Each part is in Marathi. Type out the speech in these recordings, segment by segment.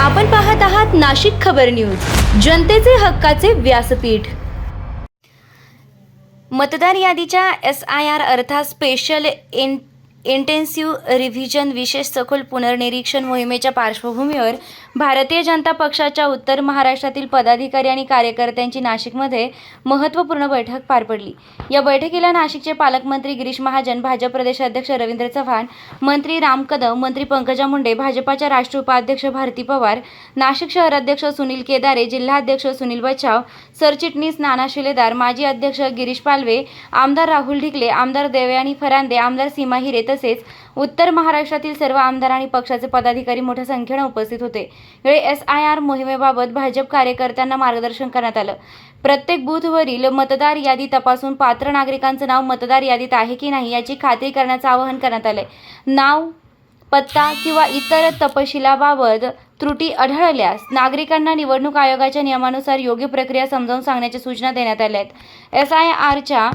आपण पाहत आहात नाशिक खबर न्यूज, जनतेचे हक्काचे व्यासपीठ। मतदार यादीच्या SIR अर्थात स्पेशल इंटेन्सिव्ह रिव्हिजन विशेष सखोल पुनर्निरीक्षण मोहिमेच्या पार्श्वभूमीवर भारतीय जनता पक्षाच्या उत्तर महाराष्ट्रातील पदाधिकारी आणि कार्यकर्त्यांची नाशिकमध्ये महत्त्वपूर्ण बैठक पार पडली। या बैठकीला नाशिकचे पालकमंत्री गिरीश महाजन, भाजप प्रदेशाध्यक्ष रवींद्र चव्हाण, मंत्री राम कदम, मंत्री पंकजा मुंडे, भाजपाच्या राष्ट्रीय उपाध्यक्ष भारती पवार, नाशिक शहराध्यक्ष सुनील केदारे, जिल्हाध्यक्ष सुनील बच्छाव, सरचिटणीस नाना शिलेदार, माजी अध्यक्ष गिरीश पालवे, आमदार राहुल ढिकले, आमदार देवयानी फरांदे, आमदार सीमा हिरे तसेच उत्तर महाराष्ट्रातील सर्व आमदार आणि पक्षाचे पदाधिकारी मोठ्या संख्येने उपस्थित होते। यावेळी SIR मोहिमेबाबत भाजप कार्यकर्त्यांना मार्गदर्शन करण्यात आलं। प्रत्येक बूथवरील मतदार यादी तपासून पात्र नागरिकांचं नाव मतदार यादीत आहे की नाही याची खात्री करण्याचं आवाहन करण्यात आलंय। नाव, पत्ता किंवा इतर तपशिलाबाबत त्रुटी आढळल्यास नागरिकांना निवडणूक आयोगाच्या नियमानुसार योग्य प्रक्रिया समजावून सांगण्याच्या सूचना देण्यात आल्या आहेत। SIRच्या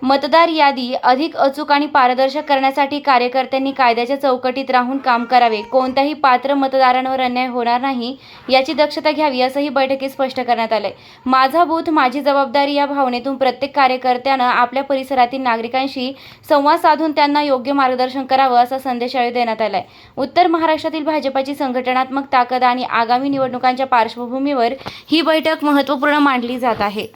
मतदार यादी अधिक अचूक आणि पारदर्शक करण्यासाठी कार्यकर्त्यांनी कायद्याच्या चौकटीत राहून काम करावे, कोणत्याही पात्र मतदारांवर अन्याय होणार नाही याची दक्षता घ्यावी असंही बैठकीत स्पष्ट करण्यात आलंय। माझा बूथ माझी जबाबदारी या भावनेतून प्रत्येक कार्यकर्त्यानं आपल्या परिसरातील नागरिकांशी संवाद साधून त्यांना योग्य मार्गदर्शन करावं असा संदेश यावेळी देण्यात आलाय। उत्तर महाराष्ट्रातील भाजपाची संघटनात्मक ताकद आणि आगामी निवडणुकांच्या पार्श्वभूमीवर ही बैठक महत्त्वपूर्ण मानली जात आहे।